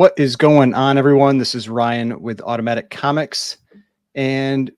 What is going on, everyone? This is Ryan with Automatic Comics, and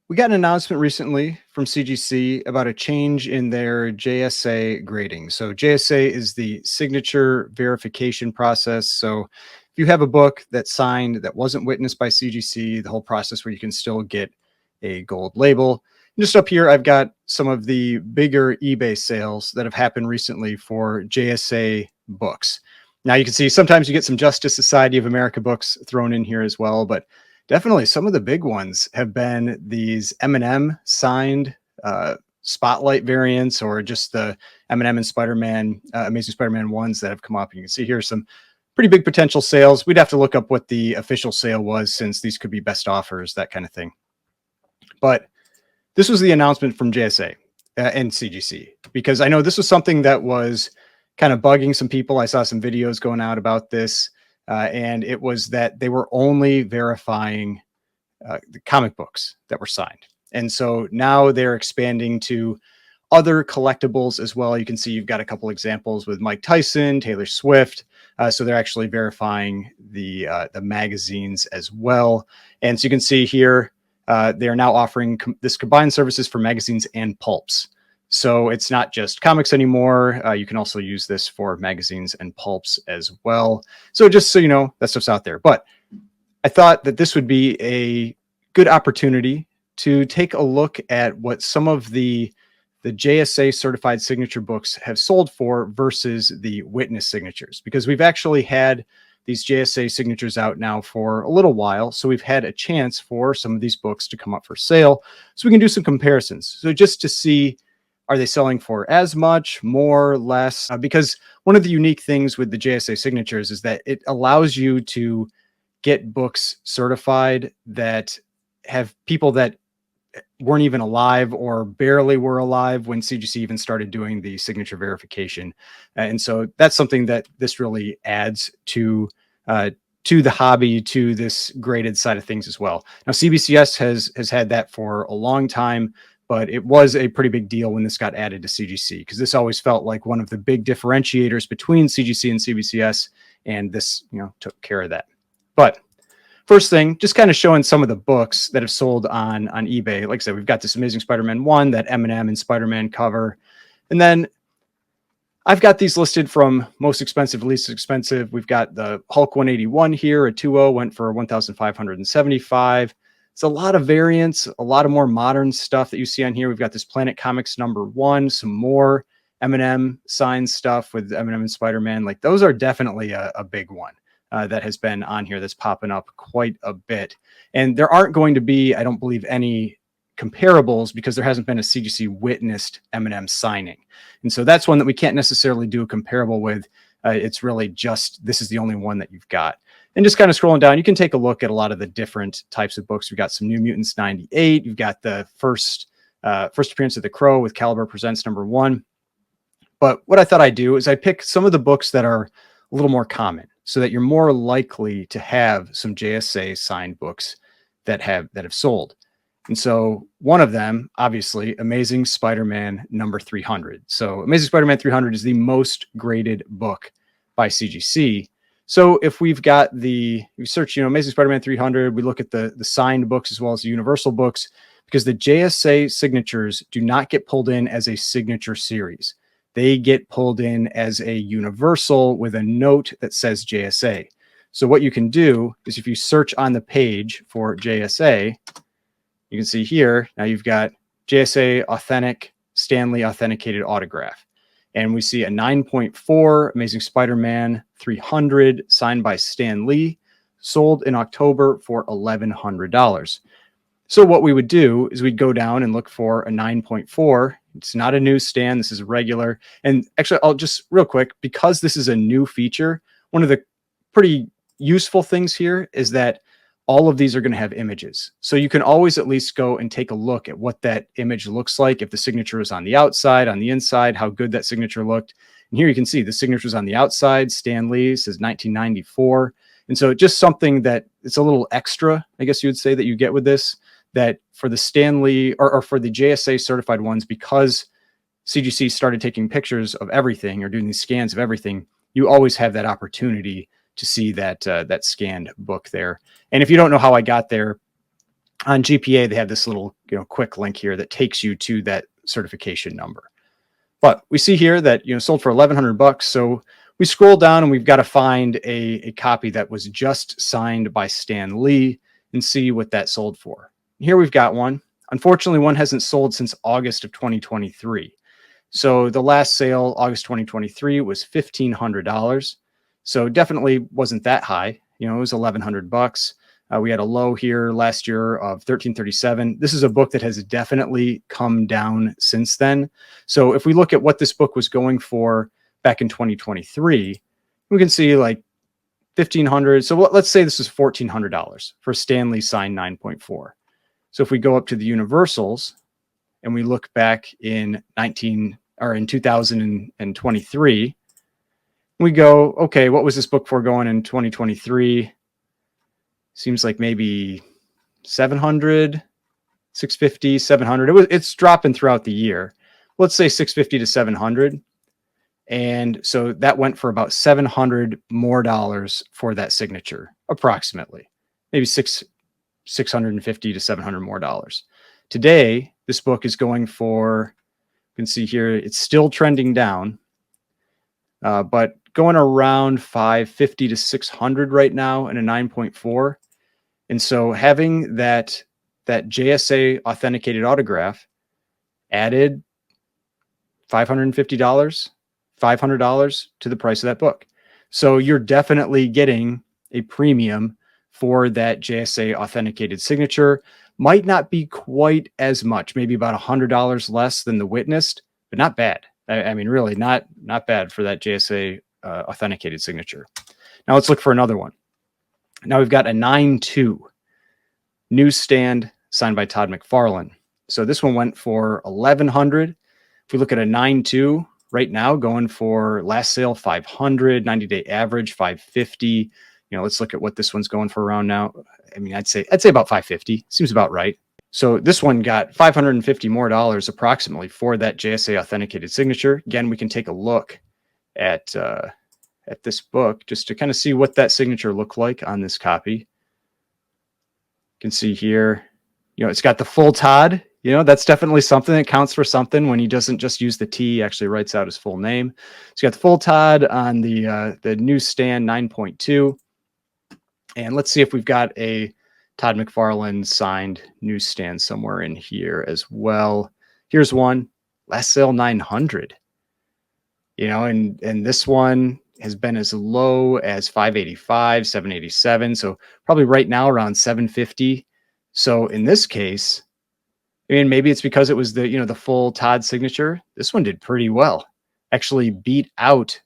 we got an announcement recently from CGC about a change in their JSA grading. So JSA is the signature verification process. So if you have a book that's signed that wasn't witnessed by CGC, the whole process where you can still get a gold label. And just up here, I've got some of the bigger eBay sales that have happened recently for JSA books. Now you can see sometimes you get some Justice Society of America books thrown in here as well, but definitely some of the big ones have been these M&M signed spotlight variants, or just the M&M and Spider-Man, Amazing Spider-Man ones that have come up. You can see here some pretty big potential sales. We'd have to look up what the official sale was, since these could be best offers, that kind of thing. But this was the announcement from JSA and CGC, because I know this was something that was kind of bugging some people. I saw some videos going out about this, and it was that they were only verifying the comic books that were signed. And so now they're expanding to other collectibles as well. You can see you've got a couple examples with Mike Tyson, Taylor Swift. So they're actually verifying the magazines as well. And so you can see here, they are now offering this combined services for magazines and pulps. So it's not just comics anymore. You can also use this for magazines and pulps as well. So just so you know, that stuff's out there. But I thought that this would be a good opportunity to take a look at what some of the JSA certified signature books have sold for versus the witness signatures, because we've actually had these JSA signatures out now for a little while. So we've had a chance for some of these books to come up for sale, so we can do some comparisons. So just to see, are they selling for as much, more, less? Because one of the unique things with the JSA signatures is that it allows you to get books certified that have people that weren't even alive or barely were alive when CGC even started doing the signature verification. And so that's something that this really adds to the hobby, to this graded side of things as well. Now, CBCS has had that for a long time, but it was a pretty big deal when this got added to CGC, because this always felt like one of the big differentiators between CGC and CBCS, and this, took care of that. But first thing, just kind of showing some of the books that have sold on eBay. Like I said, we've got this Amazing Spider-Man 1, that M&M and Spider-Man cover. And then I've got these listed from most expensive to least expensive. We've got the Hulk 181 here, a 2.0 went for $1,575. It's a lot of variants, a lot of more modern stuff that you see on here. We've got this Planet Comics #1, some more M&M signed stuff with M&M and Spider-Man. Like, those are definitely a big one that has been on here, that's popping up quite a bit. And there aren't going to be, I don't believe, any comparables, because there hasn't been a CGC witnessed M&M signing. And so that's one that we can't necessarily do a comparable with. It's really just, this is the only one that you've got. And just kind of scrolling down, you can take a look at a lot of the different types of books. We've got some New Mutants 98. You've got the first appearance of the Crow with Caliber Presents #1. But what I thought I'd do is I pick some of the books that are a little more common, so that you're more likely to have some JSA signed books that have sold. And so one of them, obviously, Amazing Spider-Man #300. So Amazing Spider-Man 300 is the most graded book by CGC. So if we've got we search, Amazing Spider-Man 300, we look at the signed books as well as the universal books, because the JSA signatures do not get pulled in as a signature series. They get pulled in as a universal with a note that says JSA. So what you can do is, if you search on the page for JSA, you can see here, now you've got JSA Authentic Stan Lee Authenticated Autograph. And we see a 9.4 Amazing Spider-Man 300 signed by Stan Lee, sold in October for $1,100. So what we would do is we'd go down and look for a 9.4. It's not a newsstand. This is a regular. And actually, I'll just real quick, because this is a new feature, one of the pretty useful things here is that all of these are going to have images. So you can always at least go and take a look at what that image looks like. If the signature is on the outside, on the inside, how good that signature looked. And here you can see the signature's on the outside. Stan Lee says 1994. And so just something that it's a little extra, I guess you would say, that you get with this, that for the Stan Lee or for the JSA certified ones, because CGC started taking pictures of everything or doing these scans of everything, you always have that opportunity to see that that scanned book there. And if you don't know how I got there, on GPA, they have this little quick link here that takes you to that certification number. But we see here that sold for $1,100. So we scroll down and we've got to find a copy that was just signed by Stan Lee and see what that sold for. Here we've got one. Unfortunately, one hasn't sold since August of 2023. So the last sale, August 2023, was $1,500. So definitely wasn't that high. It was $1,100. We had a low here last year of $1,337. This is a book that has definitely come down since then. So if we look at what this book was going for back in 2023, we can see like $1,500. So let's say this is $1,400 for Stan Lee signed 9.4. So if we go up to the universals and we look back in 2023, we go, okay, what was this book for going in 2023? Seems like maybe 700, 650, 700. It's dropping throughout the year. Let's say 650 to 700. And so that went for about $700 more for that signature, approximately. Maybe 650 to 700 more dollars. Today, this book is going for, you can see here, it's still trending down, but going around 550 to 600 right now in a 9.4. And so having that JSA authenticated autograph added $550, $500 to the price of that book. So you're definitely getting a premium for that JSA authenticated signature. Might not be quite as much, maybe about $100 less than the witnessed, but not bad. I mean, really not bad for that JSA authenticated signature. Now let's look for another one. Now we've got a 9.2 newsstand signed by Todd McFarlane. So this one went for $1,100. If we look at a 9.2 right now, going for last sale $500, 90-day average $550. Let's look at what this one's going for around now. I mean, I'd say about $550. Seems about right. So this one got $550 more approximately for that JSA authenticated signature. Again, we can take a look at this book just to kind of see what that signature looked like on this copy. You can see here, it's got the full Todd. That's definitely something that counts for something when he doesn't just use the T, he actually writes out his full name. It's got the full Todd on the newsstand 9.2. And let's see if we've got a Todd McFarlane signed newsstand somewhere in here as well. Here's one, last sale 900. And this one has been as low as 585, 787. So probably right now around 750. So in this case, I mean, maybe it's because it was the full Todd signature. This one did pretty well. Actually beat out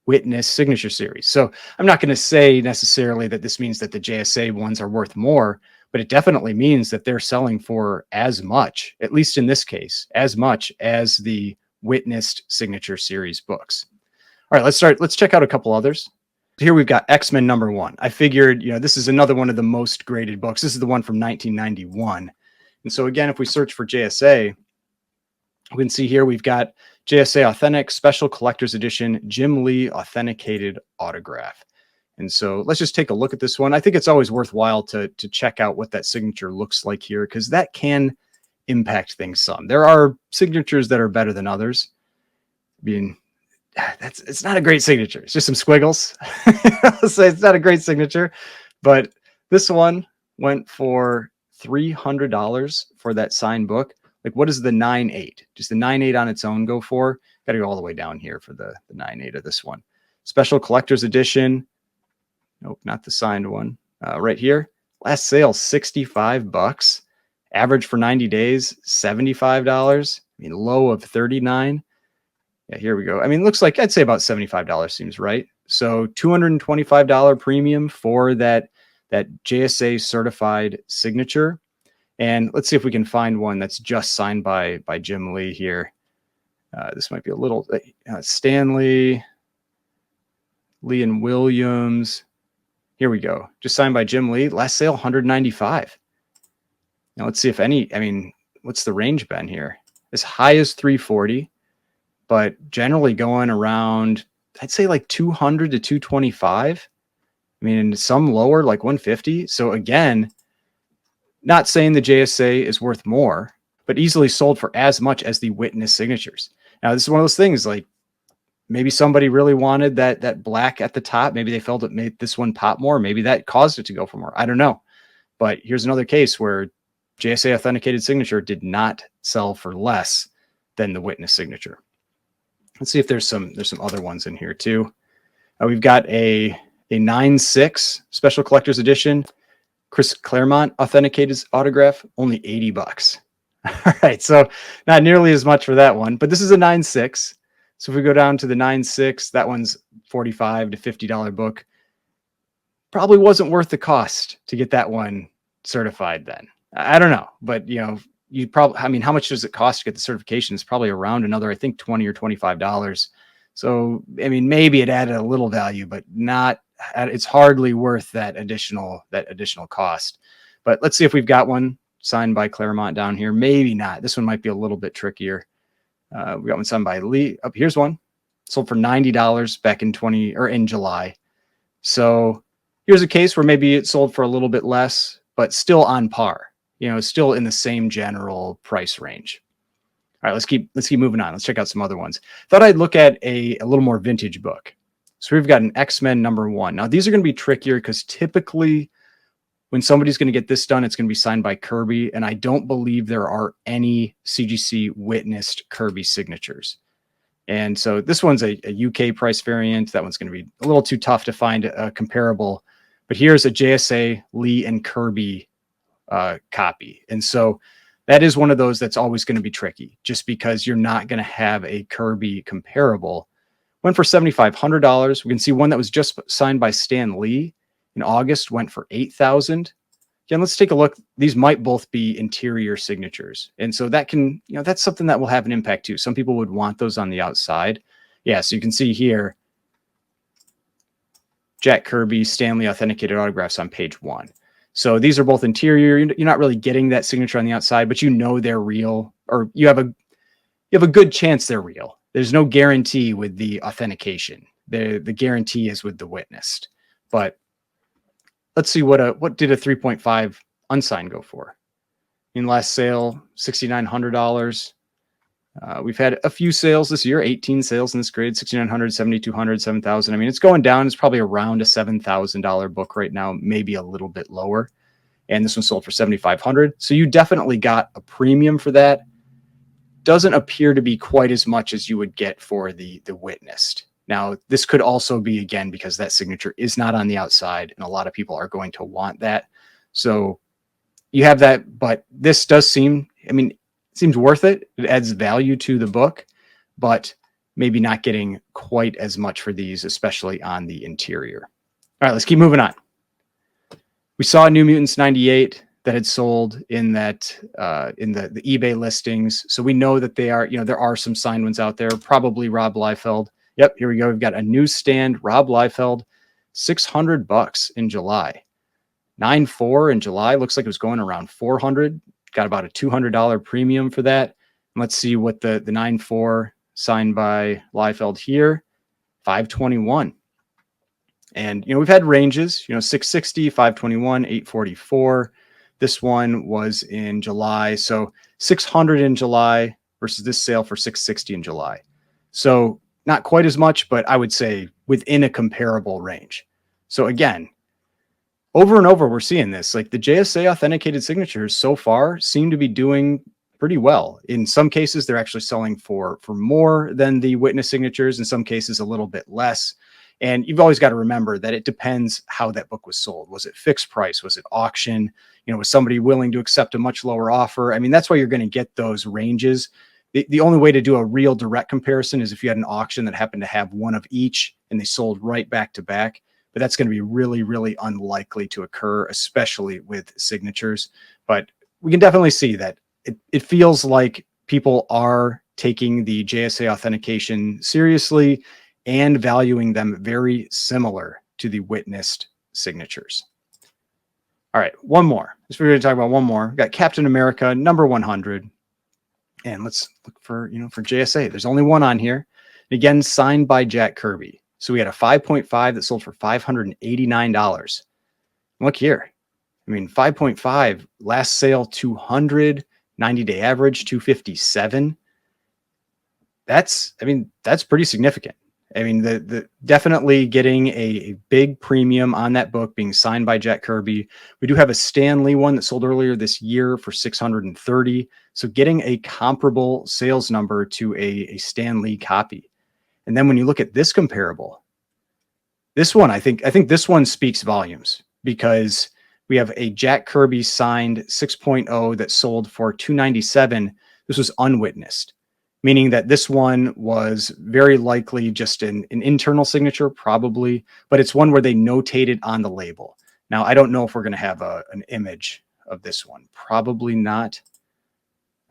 Witness signature series. So I'm not going to say necessarily that this means that the JSA ones are worth more, but it definitely means that they're selling for as much, at least in this case, as much as the Witnessed signature series books. All right, let's check out a couple others. Here we've got XMen #1. I figured, this is another one of the most graded books. This is the one from 1991. And so again, if we search for JSA, we can see here we've got JSA Authentic Special Collector's Edition Jim Lee Authenticated Autograph. And so let's just take a look at this one. I think it's always worthwhile to check out what that signature looks like here, because that can impact things some. There are signatures that are better than others. I mean, it's not a great signature. It's just some squiggles. I'll say it's not a great signature, but this one went for $300 for that signed book. Like, what does the 9.8? Just the 9.8 on its own go for? Got to go all the way down here for the 9.8 of this one. Special Collector's Edition. Nope, not the signed one. Right here. Last sale, $65. Average for 90 days, $75. I mean, low of $39. Yeah, here we go. I mean, it looks like I'd say about $75 seems right. So $225 premium for that JSA certified signature. And let's see if we can find one that's just signed by Jim Lee here. This might be a little Stanley, Lee and Williams. Here we go. Just signed by Jim Lee. Last sale, $195. Now let's see if any, I mean, what's the range been here? As high as $340, but generally going around, I'd say like $200 to $225. I mean, some lower, like 150. So again, not saying the JSA is worth more, but easily sold for as much as the witness signatures. Now, this is one of those things, like maybe somebody really wanted that black at the top. Maybe they felt it made this one pop more. Maybe that caused it to go for more. I don't know. But here's another case where JSA authenticated signature did not sell for less than the witness signature. Let's see if there's some other ones in here too. We've got a 9/6 special collector's edition, Chris Claremont authenticated autograph, only $80. All right, so not nearly as much for that one, but this is a 9/6. So if we go down to the 9/6, that one's $45 to $50 book. Probably wasn't worth the cost to get that one certified then. I don't know, but you probably, I mean, how much does it cost to get the certification? It's probably around another, I think, $20 or $25. So, I mean, maybe it added a little value, but not, it's hardly worth that additional cost. But let's see if we've got one signed by Claremont down here. Maybe not. This one might be a little bit trickier. We got one signed by Lee. Oh, here's one sold for $90 back in July. So here's a case where maybe it sold for a little bit less, but still on par, still in the same general price range. All right, let's keep moving on. Let's check out some other ones. Thought I'd look at a little more vintage book. So we've got an XMen #1. Now these are going to be trickier because typically when somebody's going to get this done, it's going to be signed by Kirby. And I don't believe there are any CGC witnessed Kirby signatures. And so this one's a UK price variant. That one's going to be a little too tough to find a comparable. But here's a JSA, Lee, and Kirby copy. And so that is one of those that's always going to be tricky just because you're not going to have a Kirby comparable. Went for $7,500. We can see one that was just signed by Stan Lee in August went for $8,000. Again, let's take a look. These might both be interior signatures. And so that can, that's something that will have an impact too. Some people would want those on the outside. Yeah, so you can see here, Jack Kirby, Stanley authenticated autographs on page 1. So these are both interior. You're not really getting that signature on the outside, but they're real, or you have a good chance they're real. There's no guarantee with the authentication. The guarantee is with the witnessed. But let's see what did a 3.5 unsigned go for? In last sale, $6,900. We've had a few sales this year, 18 sales in this grade, $6,900, $7,200, $7,000. I mean, it's going down. It's probably around a $7,000 book right now, maybe a little bit lower. And this one sold for $7,500. So you definitely got a premium for that. Doesn't appear to be quite as much as you would get for the witnessed. Now, this could also be, again, because that signature is not on the outside, and a lot of people are going to want that. So you have that, but this does seem, it seems worth it. It adds value to the book, but maybe not getting quite as much for these, especially on the interior. All right, let's keep moving on. We saw New Mutants 98 that had sold in that in the eBay listings. So we know that they are, there are some signed ones out there, probably Rob Liefeld. Yep, here we go. We've got a newsstand, Rob Liefeld, $600 in July. 9/4 in July, looks like it was going around 400. Got about a $200 premium for that. And let's see what the 9/4 signed by Liefeld here, 521. And we've had ranges, 660, 521, 844. This one was in July, so 600 in July versus this sale for 660 in July. So not quite as much, but I would say within a comparable range. So again, over and over, we're seeing this. Like the JSA authenticated signatures so far seem to be doing pretty well. In some cases, they're actually selling for more than the witness signatures. In some cases, a little bit less. And you've always got to remember that it depends how that book was sold. Was it fixed price? Was it auction? Was somebody willing to accept a much lower offer? That's why you're going to get those ranges. The only way to do a real direct comparison is if you had an auction that happened to have one of each and they sold right back to back. But that's going to be really, really unlikely to occur, especially with signatures. But we can definitely see that it feels like people are taking the JSA authentication seriously and valuing them very similar to the witnessed signatures. All right, one more. We're going to talk about one more. We've got Captain America #100. And let's look for, for JSA. There's only one on here. Again, signed by Jack Kirby. So we had a 5.5 that sold for $589. Look here. I mean, 5.5 last sale 200, 90-day average 257. That's pretty significant. I mean, the definitely getting a big premium on that book being signed by Jack Kirby. We do have a Stan Lee one that sold earlier this year for 630. So getting a comparable sales number to a Stan Lee copy. And then when you look at this comparable, this one, I think this one speaks volumes, because we have a Jack Kirby signed 6.0 that sold for 297. This was unwitnessed, meaning that this one was very likely just an internal signature, probably, but it's one where they notated on the label. Now, I don't know if we're going to have an image of this one. Probably not.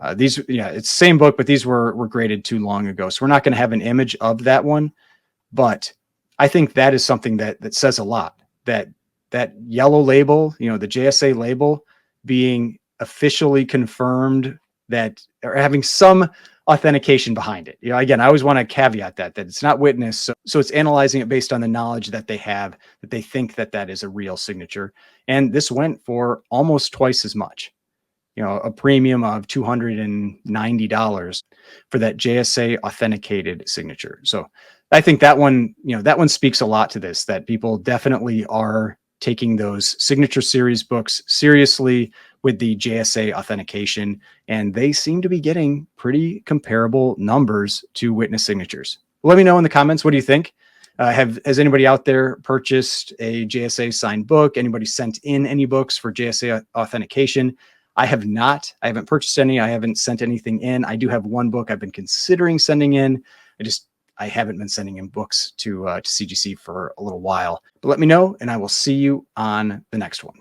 It's the same book, but these were graded too long ago. So we're not going to have an image of that one. But I think that is something that says a lot, that yellow label, the JSA label being officially confirmed, that or having some authentication behind it. Again, I always want to caveat that it's not witnessed. So it's analyzing it based on the knowledge that they have, that they think that is a real signature. And this went for almost twice as much, a premium of $290 for that JSA authenticated signature. So I think that one speaks a lot to this, that people definitely are taking those signature series books seriously with the JSA authentication, and they seem to be getting pretty comparable numbers to witness signatures. Let me know in the comments, what do you think? Has anybody out there purchased a JSA signed book? Anybody sent in any books for JSA authentication? I have not. I haven't purchased any. I haven't sent anything in. I do have one book I've been considering sending in. I haven't been sending in books to CGC for a little while. But let me know, and I will see you on the next one.